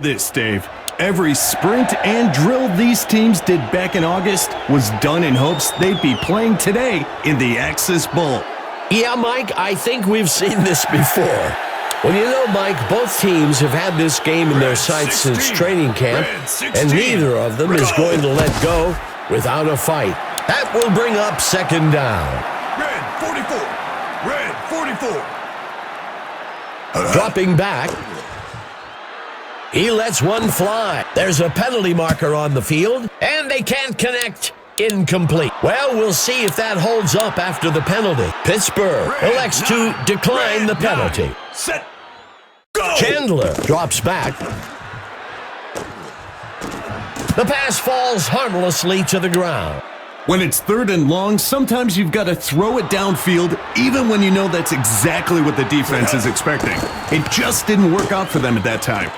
This, Dave. Every sprint and drill these teams did back in August was done in hopes they'd be playing today in the Axis Bowl. Yeah, Mike, I think we've seen this before. Well, you know, Mike, both teams have had this game in their sights since training camp, and neither of them is going to let go without a fight. That will bring up second down. Red 44. Red 44. Dropping back. He lets one fly. There's a penalty marker on the field, and they can't connect. Incomplete. Well, we'll see if that holds up after the penalty. Pittsburgh elects to decline the penalty. Set. Go. Chandler drops back. The pass falls harmlessly to the ground. When it's 3rd and long, sometimes you've got to throw it downfield, even when you know that's exactly what the defense is expecting. It just didn't work out for them at that time.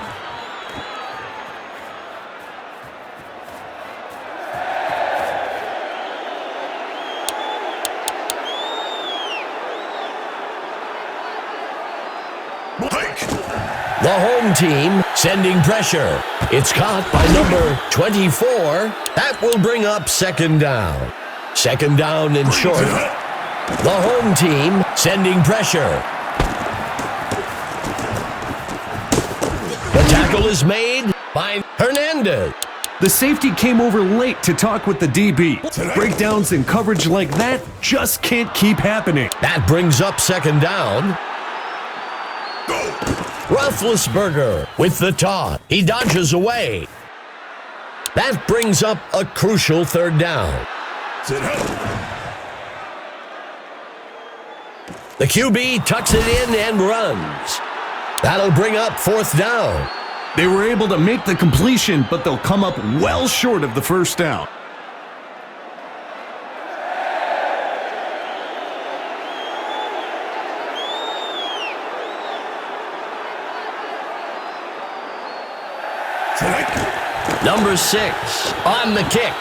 The home team sending pressure. It's caught by number 24. That will bring up second down. Second down and short. The home team sending pressure. The tackle is made by Hernandez. The safety came over late to talk with the DB. Breakdowns in coverage like that just can't keep happening. That brings up second down. Roethlisberger with the toss. He dodges away. That brings up a crucial third down. The QB tucks it in and runs. That'll bring up fourth down. They were able to make the completion, but they'll come up well short of the first down. Number 6 on the kick.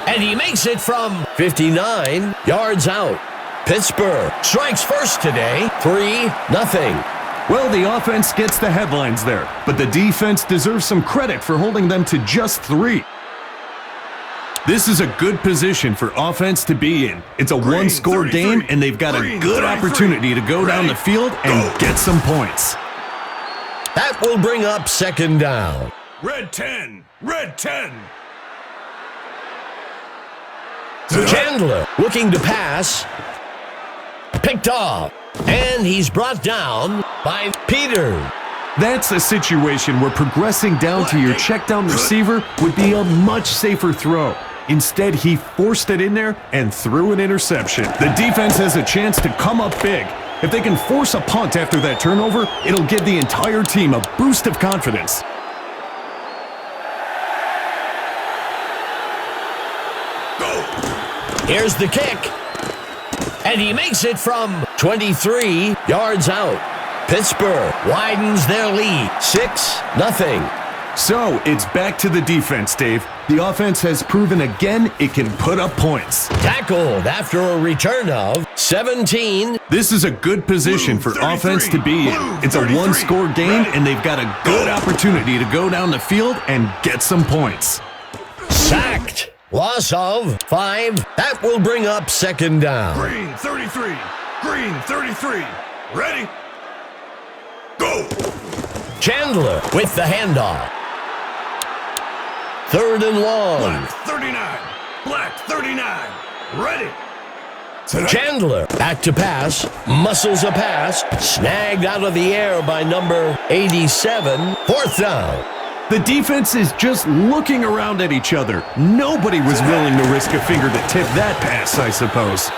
And he makes it from 59 yards out. Pittsburgh strikes first today, 3-0. Well, the offense gets the headlines there, but the defense deserves some credit for holding them to just 3. This is a good position for offense to be in. It's a one-score game, and they've got a good opportunity to go down the field and get some points. That will bring up second down. Red 10. Red 10. Chandler looking to pass. Picked off. And he's brought down by Peters. That's a situation where progressing down to your check-down receiver would be a much safer throw. Instead, he forced it in there and threw an interception. The defense has a chance to come up big. If they can force a punt after that turnover, it'll give the entire team a boost of confidence. Here's the kick. And he makes it from 23 yards out. Pittsburgh widens their lead, 6-0. So, it's back to the defense, Dave. The offense has proven again it can put up points. Tackled after a return of 17. This is a good position for offense to be in. It's a one-score game, and they've got a good opportunity to go down the field and get some points. Sacked. Loss of 5. That will bring up second down. Green 33. Green 33. Ready? Go! Chandler with the handoff. 3rd and long. Black 39. Black 39. Ready? Chandler back to pass. Muscles a pass. Snagged out of the air by number 87. 4th down. The defense is just looking around at each other. Nobody was willing to risk a finger to tip that pass, I suppose.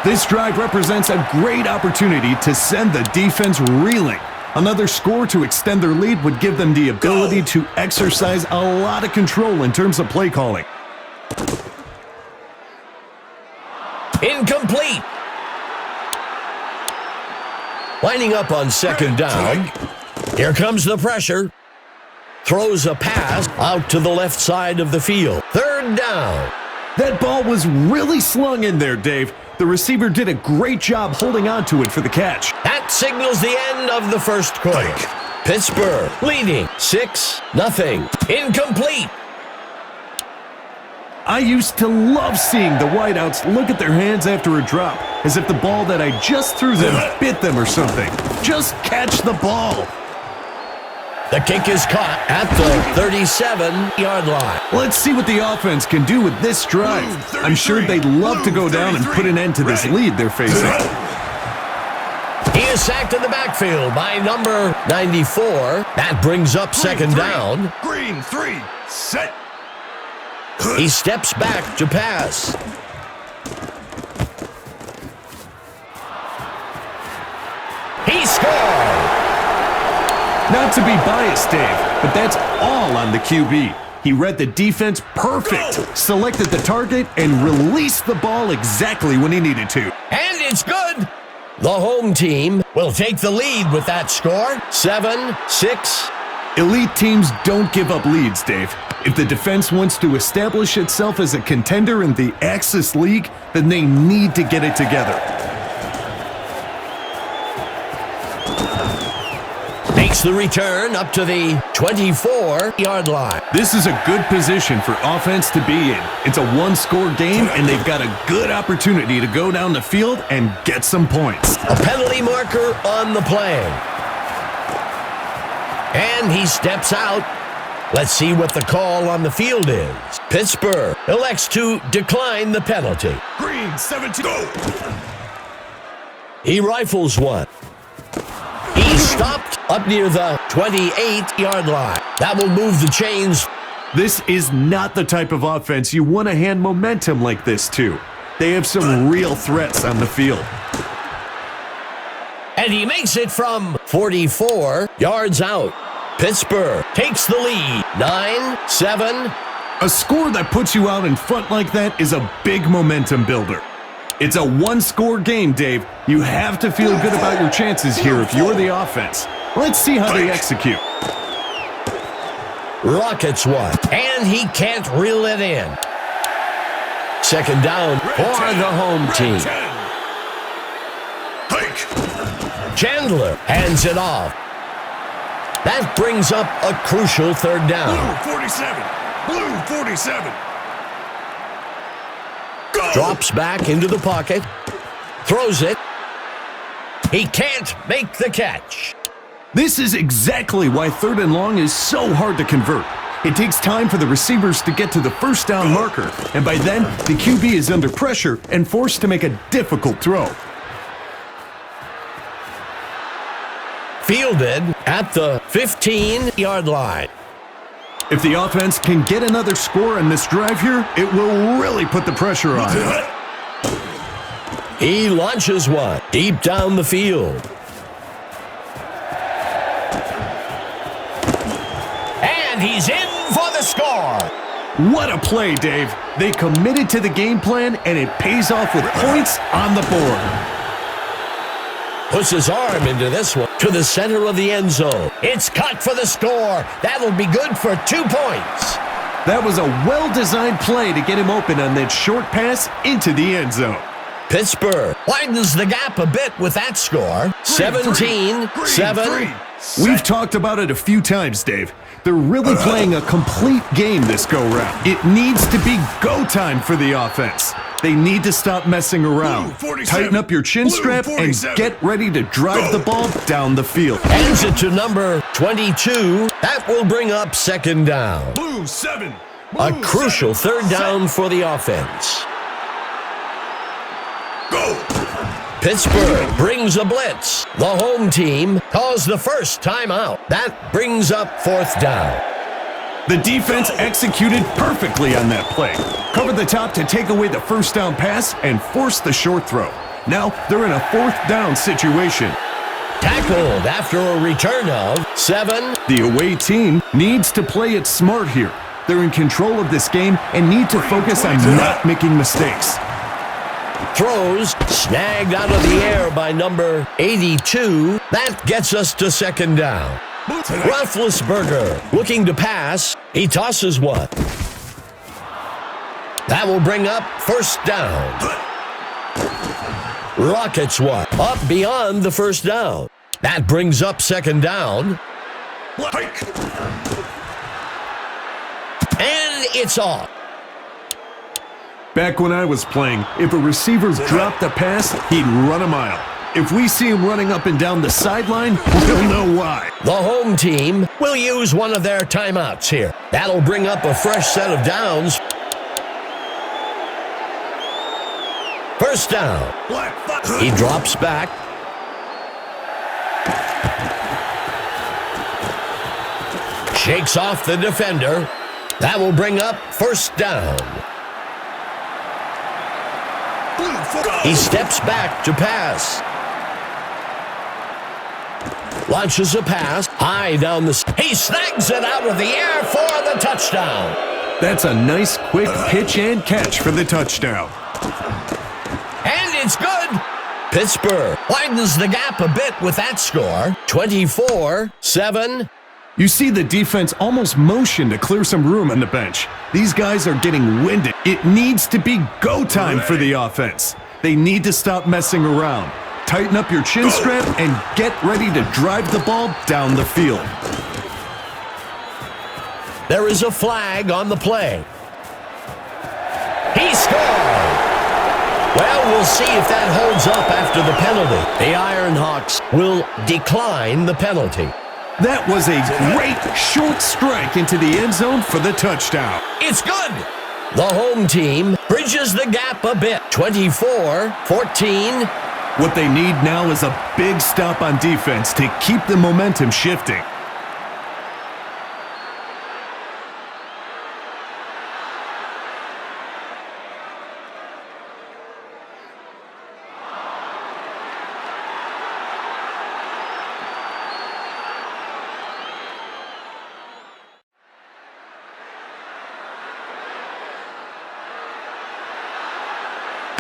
This drive represents a great opportunity to send the defense reeling. Another score to extend their lead would give them the ability to exercise a lot of control in terms of play calling. Incomplete. Lining up on second down. Here comes the pressure. Throws a pass out to the left side of the field. 3rd down. That ball was really slung in there, Dave. The receiver did a great job holding on to it for the catch. That signals the end of the first quarter. Pittsburgh leading 6-0. Incomplete. I used to love seeing the wideouts look at their hands after a drop, as if the ball that I just threw them bit them or something. Just catch the ball. The kick is caught at the 37-yard line. Let's see what the offense can do with this drive. I'm sure they'd love to go down and put an end to this lead they're facing. He is sacked in the backfield by number 94. That brings up second down. Green 3, set. He steps back to pass. He scored! Not to be biased, Dave, but that's all on the QB. He read the defense perfect, selected the target, and released the ball exactly when he needed to. And it's good! The home team will take the lead with that score, 7-6. Elite teams don't give up leads, Dave. If the defense wants to establish itself as a contender in the Axis League, then they need to get it together. Makes the return up to the 24-yard line. This is a good position for offense to be in. It's a one-score game, and they've got a good opportunity to go down the field and get some points. A penalty marker on the play. And he steps out. Let's see what the call on the field is. Pittsburgh elects to decline the penalty. Green 17, go. He rifles one. He stopped up near the 28-yard line. That will move the chains. This is not the type of offense you want to hand momentum like this to. They have some real threats on the field. And he makes it from 44 yards out. Pittsburgh takes the lead, 9-7. A score that puts you out in front like that is a big momentum builder. It's a one-score game, Dave. You have to feel good about your chances here if you're the offense. Let's see how they execute. Rockets one, and he can't reel it in. Second down for the home team. Chandler hands it off. That brings up a crucial third down. Blue 47. Go. Drops back into the pocket. Throws it. He can't make the catch. This is exactly why 3rd and long is so hard to convert. It takes time for the receivers to get to the first down marker, and by then, the QB is under pressure and forced to make a difficult throw. Fielded at the 15-yard line. If the offense can get another score in this drive here, it will really put the pressure on. He launches one deep down the field. And he's in for the score. What a play, Dave. They committed to the game plan, and it pays off with points on the board. Puts his arm into this one to the center of the end zone. It's cut for the score. That'll be good for 2 points. That was a well-designed play to get him open on that short pass into the end zone. Pittsburgh widens the gap a bit with that score. 17-7. We've talked about it a few times, Dave. They're really playing a complete game this go-round. It needs to be go time for the offense. They need to stop messing around. Tighten up your chin strap and get ready to drive the ball down the field. Hands it to number 22. That will bring up second down. Blue 7. A crucial third down for the offense. Go. Pittsburgh brings a blitz. The home team calls the first timeout. That brings up fourth down. The defense executed perfectly on that play. Covered the top to take away the first down pass and force the short throw. Now they're in a fourth down situation. Tackled after a return of 7. The away team needs to play it smart here. They're in control of this game and need to focus on not making mistakes. Throws snagged out of the air by number 82. That gets us to second down. Roethlisberger looking to pass. He tosses one. That will bring up first down. Rockets one. Up beyond the first down. That brings up second down. And it's off. Back when I was playing, if a receiver dropped a pass, he'd run a mile. If we see him running up and down the sideline, we'll know why. The home team will use one of their timeouts here. That'll bring up a fresh set of downs. First down. He drops back. Shakes off the defender. That will bring up first down. He steps back to pass. Launches a pass. High down the... He snags it out of the air for the touchdown. That's a nice, quick pitch and catch for the touchdown. And it's good. Pittsburgh widens the gap a bit with that score. 24-7. You see the defense almost motion to clear some room on the bench. These guys are getting winded. It needs to be go time for the offense. They need to stop messing around. Tighten up your chin strap and get ready to drive the ball down the field. There is a flag on the play. He scored! Well, we'll see if that holds up after the penalty. The Ironhawks will decline the penalty. That was a great short strike into the end zone for the touchdown. It's good! The home team bridges the gap a bit. 24-14. What they need now is a big stop on defense to keep the momentum shifting.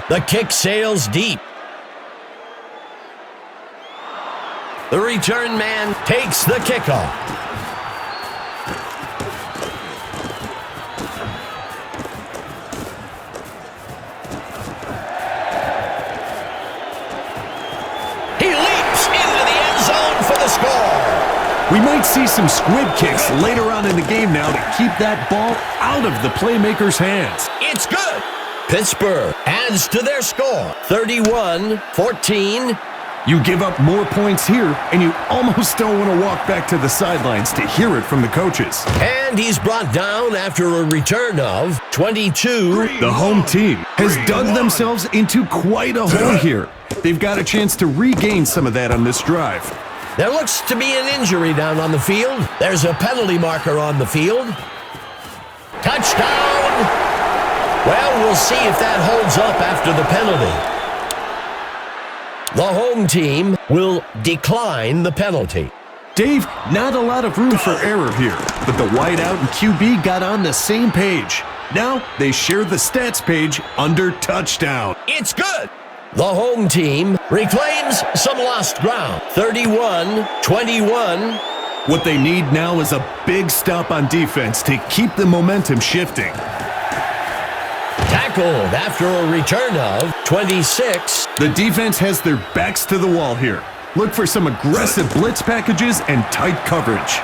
The kick sails deep. The return man takes the kickoff. He leaps into the end zone for the score. We might see some squib kicks later on in the game now to keep that ball out of the playmaker's hands. It's good. Pittsburgh adds to their score. 31-14. You give up more points here, and you almost don't want to walk back to the sidelines to hear it from the coaches. And he's brought down after a return of 22. The home team has dug themselves into quite a hole here. They've got a chance to regain some of that on this drive. There looks to be an injury down on the field. There's a penalty marker on the field. Touchdown! Well, we'll see if that holds up after the penalty. The home team will decline the penalty. Dave, not a lot of room for error here, but the wideout and QB got on the same page. Now they share the stats page under touchdown. It's good. The home team reclaims some lost ground. 31-21. What they need now is a big stop on defense to keep the momentum shifting. Tackled after a return of 26. The defense has their backs to the wall here. Look for some aggressive blitz packages and tight coverage.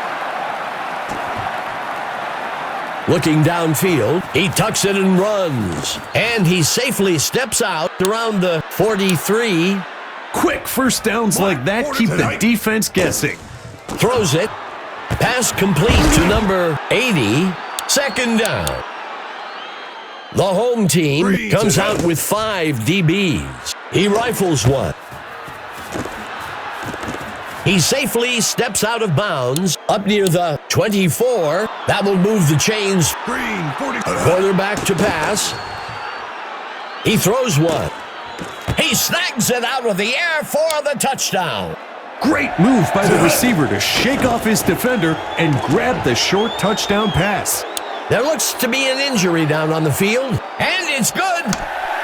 Looking downfield, he tucks it and runs. And he safely steps out around the 43. Quick first downs like that keep the defense guessing. Throws it. Pass complete to number 80. Second down. The home team comes out with 5 DBs. He rifles one. He safely steps out of bounds up near the 24. That will move the chains. Quarterback to pass. He throws one. He snags it out of the air for the touchdown. Great move by the receiver to shake off his defender and grab the short touchdown pass. There looks to be an injury down on the field, and it's good.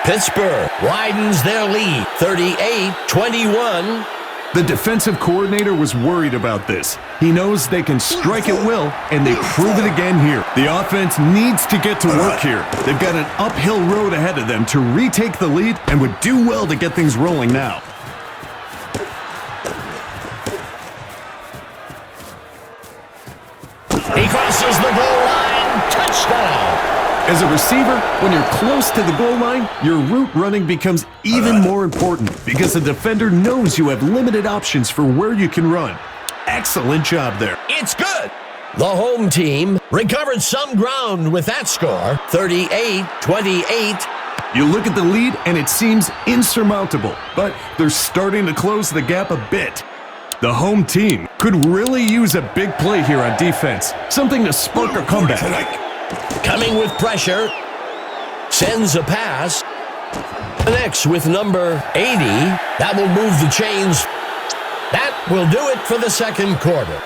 Pittsburgh widens their lead, 38-21. The defensive coordinator was worried about this. He knows they can strike at will, and they prove it again here. The offense needs to get to work here. They've got an uphill road ahead of them to retake the lead and would do well to get things rolling now. He crosses the goal line. Touchdown. As a receiver, when you're close to the goal line, your route running becomes even more important because the defender knows you have limited options for where you can run. Excellent job there. It's good. The home team recovered some ground with that score, 38-28. You look at the lead and it seems insurmountable, but they're starting to close the gap a bit. The home team could really use a big play here on defense, something to spark a comeback. Coming with pressure, sends a pass, connects with number 80. That will move the chains. That will do it for the second quarter.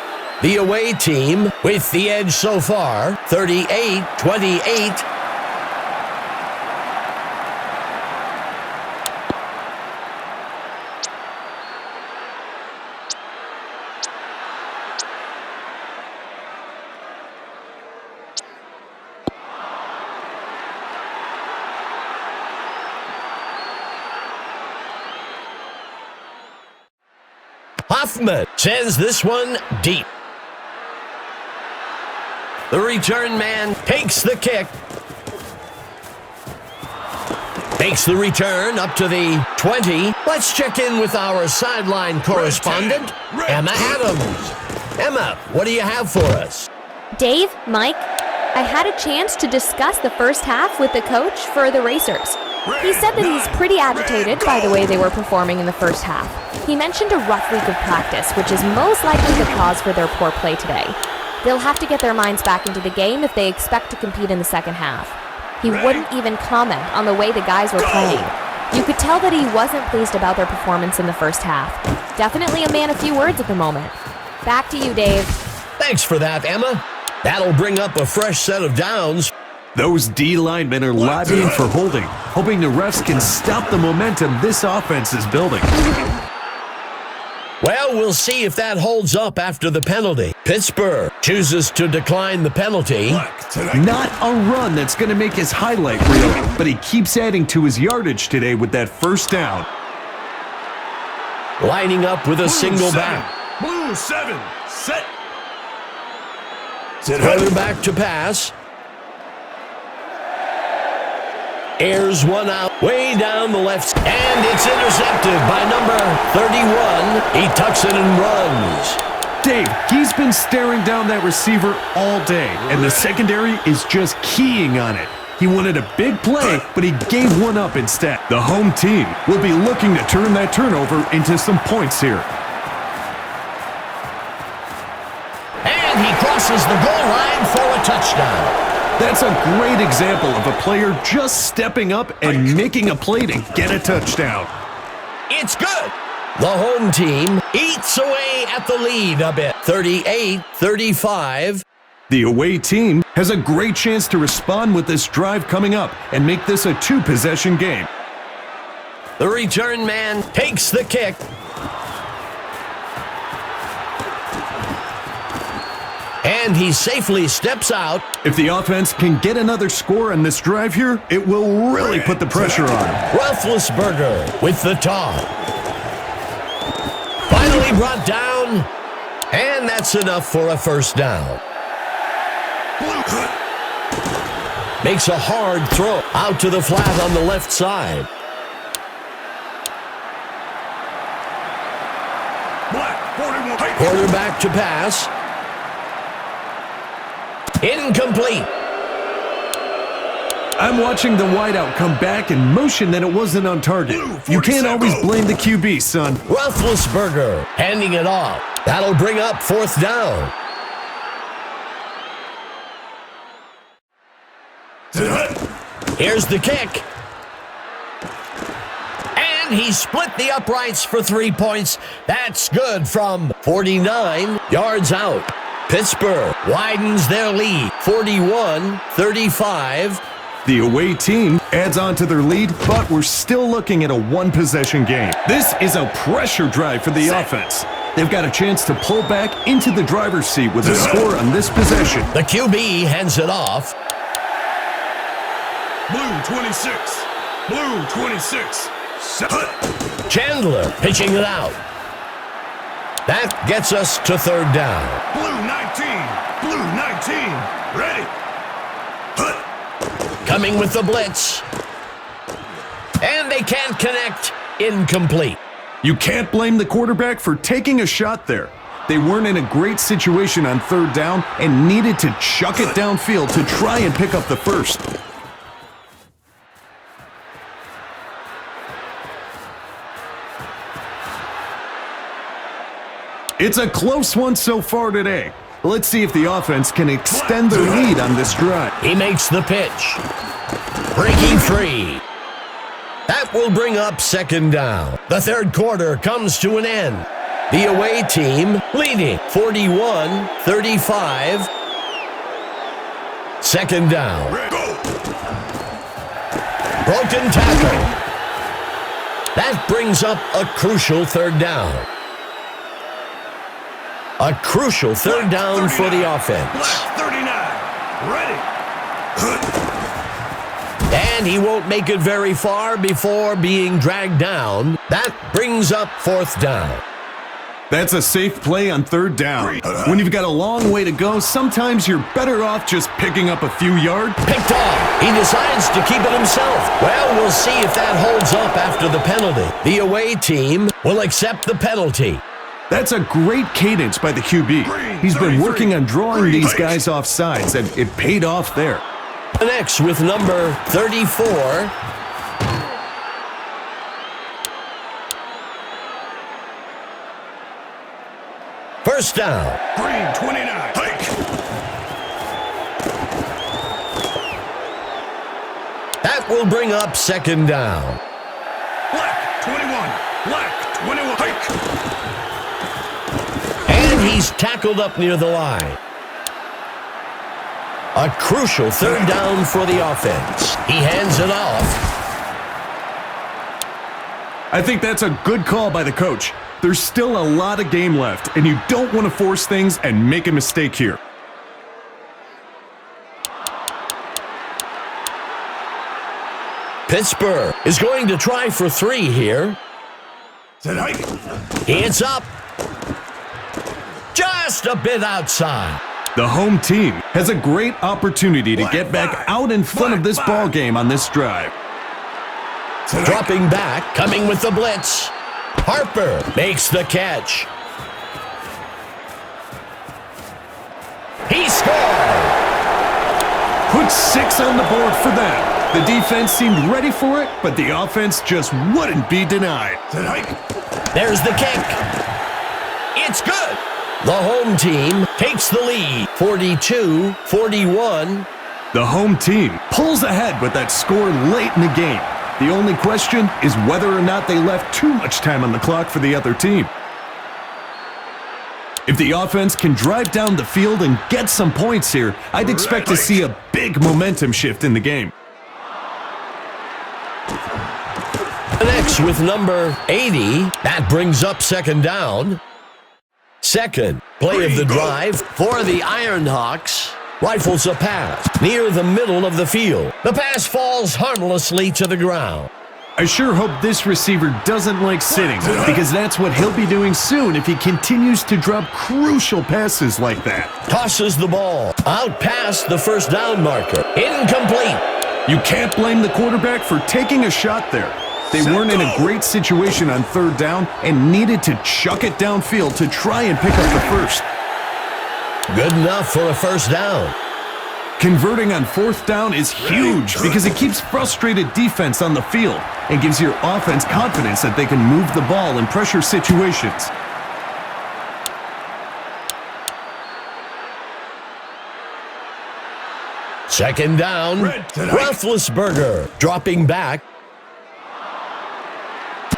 The away team with the edge so far, 38-28. Hoffman sends this one deep. The return man takes the kick. Makes the return up to the 20. Let's check in with our sideline correspondent, Emma Adams. Emma, what do you have for us? Dave, Mike, I had a chance to discuss the first half with the coach for the Racers. He said that he's pretty agitated by the way they were performing in the first half. He mentioned a rough week of practice, which is most likely the cause for their poor play today. They'll have to get their minds back into the game if they expect to compete in the second half. He wouldn't even comment on the way the guys were playing. You could tell that he wasn't pleased about their performance in the first half. Definitely a man of few words at the moment. Back to you, Dave. Thanks for that, Emma. That'll bring up a fresh set of downs. Those D linemen are lobbying for holding, hoping the refs can stop the momentum this offense is building. Well, we'll see if that holds up after the penalty. Pittsburgh chooses to decline the penalty. Not a run that's going to make his highlight reel, but he keeps adding to his yardage today with that first down. Lining up with a single back. Blue 7, set. Quarterback to pass. Airs one out, way down the left, and it's intercepted by number 31. He tucks it and runs. Dave, he's been staring down that receiver all day, and the secondary is just keying on it. He wanted a big play, but he gave one up instead. The home team will be looking to turn that turnover into some points here. And he crosses the goal line for a touchdown. That's a great example of a player just stepping up and making a play to get a touchdown. It's good. The home team eats away at the lead a bit, 38-35. The away team has a great chance to respond with this drive coming up and make this a two-possession game. The return man takes the kick. And he safely steps out. If the offense can get another score on this drive here, it will really put the pressure on. Roethlisberger with the toss. Finally brought down, and that's enough for a first down. Makes a hard throw out to the flat on the left side. Quarterback to pass. Incomplete. I'm watching the wideout come back and motion that it wasn't on target. You can't always blame the QB, son. Roethlisberger handing it off. That'll bring up fourth down. Here's the kick. And he split the uprights for 3 points. That's good from 49 yards out. Pittsburgh widens their lead, 41-35. The away team adds on to their lead, but we're still looking at a one-possession game. This is a pressure drive for the offense. They've got a chance to pull back into the driver's seat with a score on this possession. The QB hands it off. Blue 26. Blue 26. Chandler pitching it out. That gets us to third down. Blue 19. Blue 19. Ready. Coming with the blitz. And they can't connect. Incomplete. You can't blame the quarterback for taking a shot there. They weren't in a great situation on third down and needed to chuck it downfield to try and pick up the first. It's a close one so far today. Let's see if the offense can extend their lead on this drive. He makes the pitch. Breaking free. That will bring up second down. The third quarter comes to an end. The away team leading 41-35. Second down. Broken tackle. That brings up a crucial third down. A crucial third down for the offense. Black 39. Ready. And he won't make it very far before being dragged down. That brings up fourth down. That's a safe play on third down. When you've got a long way to go, sometimes you're better off just picking up a few yards. Picked off. He decides to keep it himself. Well, we'll see if that holds up after the penalty. The away team will accept the penalty. That's a great cadence by the QB. He's been working on drawing these guys off sides, and it paid off there. Next with number 34. First down. Green 29. Hike. That will bring up second down. Black 21. Black 21. Hike. And he's tackled up near the line. A crucial third down for the offense. He hands it off. I think that's a good call by the coach. There's still a lot of game left, and you don't want to force things and make a mistake here. Pittsburgh is going to try for three here. It's up. Just a bit outside. The home team has a great opportunity to get back out in front of this ball game on this drive. Dropping back, coming with the blitz. Harper makes the catch. He scored! Put 6 on the board for them. The defense seemed ready for it, but the offense just wouldn't be denied. There's the kick. It's good. The home team takes the lead, 42-41. The home team pulls ahead with that score late in the game. The only question is whether or not they left too much time on the clock for the other team. If the offense can drive down the field and get some points here, I'd expect to see a big momentum shift in the game. Next with number 80, that brings up second down. Second play of the drive for the Ironhawks. Rifles a pass near the middle of the field. The pass falls harmlessly to the ground. I sure hope this receiver doesn't like sitting, because that's what he'll be doing soon if he continues to drop crucial passes like that. Tosses the ball out past the first down marker. Incomplete. You can't blame the quarterback for taking a shot there. They weren't in a great situation on third down and needed to chuck it downfield to try and pick up the first. Good enough for a first down. Converting on fourth down is huge because it keeps frustrated defense on the field and gives your offense confidence that they can move the ball in pressure situations. Second down, Roethlisberger dropping back.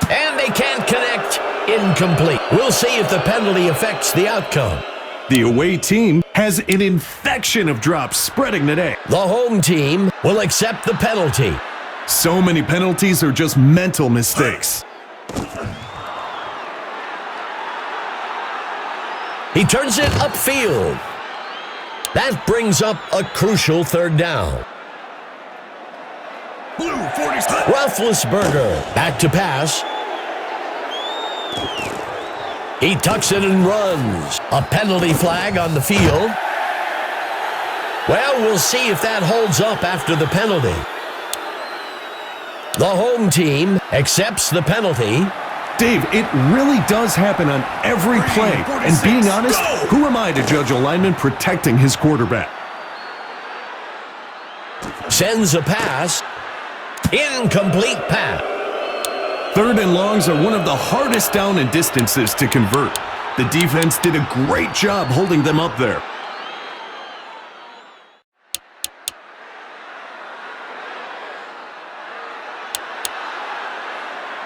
And they can't connect. Incomplete. We'll see if the penalty affects the outcome. The away team has an infection of drops spreading today. The home team will accept the penalty. So many penalties are just mental mistakes. He turns it upfield. That brings up a crucial third down. Blue 46. Roethlisberger back to pass. He tucks it and runs. A penalty flag on the field. Well, we'll see if that holds up after the penalty. The home team accepts the penalty. Dave, it really does happen on every play. And being honest, who am I to judge a lineman protecting his quarterback? Sends a pass. Incomplete pass. Third and longs are one of the hardest down and distances to convert. The defense did a great job holding them up there.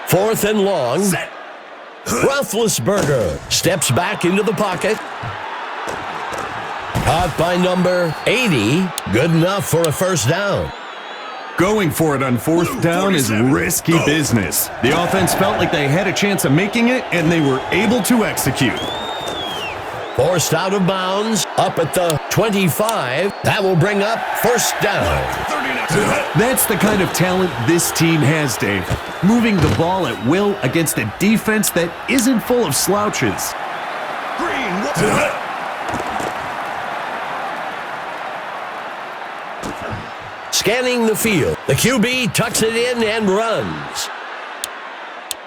Fourth and long. Roethlisberger steps back into the pocket. Caught by number 80. Good enough for a first down. Going for it on fourth down is risky business. The offense felt like they had a chance of making it, and they were able to execute. Forced out of bounds, up at the 25. That will bring up first down. That's the kind of talent this team has, Dave. Moving the ball at will against a defense that isn't full of slouches. Scanning the field. The QB tucks it in and runs.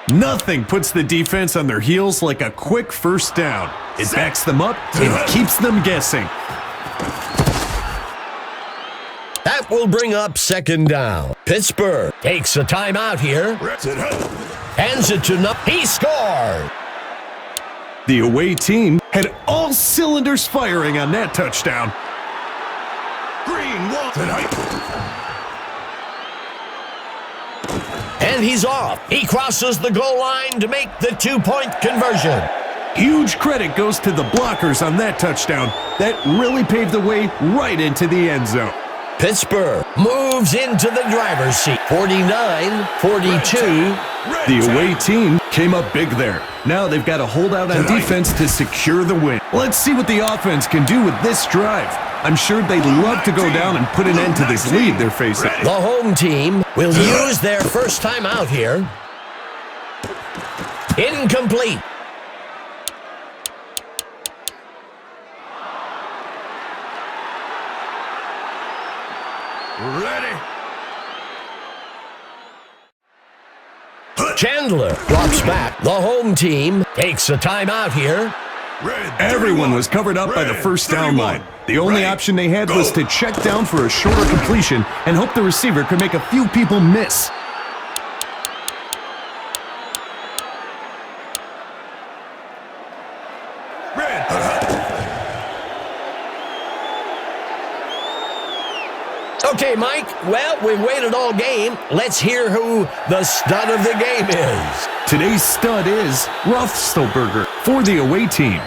Nothing puts the defense on their heels like a quick first down. It backs them up and keeps them guessing. That will bring up second down. Pittsburgh takes a timeout here. Hands it to He scored. The away team had all cylinders firing on that touchdown. And he's off. He crosses the goal line to make the two-point conversion. Huge credit goes to the blockers on that touchdown. That really paved the way right into the end zone. Pittsburgh moves into the driver's seat. 49-42. The away team came up big there. Now they've got to hold out on defense to secure the win. Let's see what the offense can do with this drive. I'm sure they'd love to go down and put an end to this lead they're facing. The home team will use their first time out here. Incomplete. Ready. Chandler drops back. The home team takes a timeout here. Everyone was covered up by the first down line. The only option they had was to check down for a shorter completion and hope the receiver could make a few people miss. Okay, Mike. Well, we've waited all game. Let's hear who the stud of the game is. Today's stud is Roethlisberger for the away team.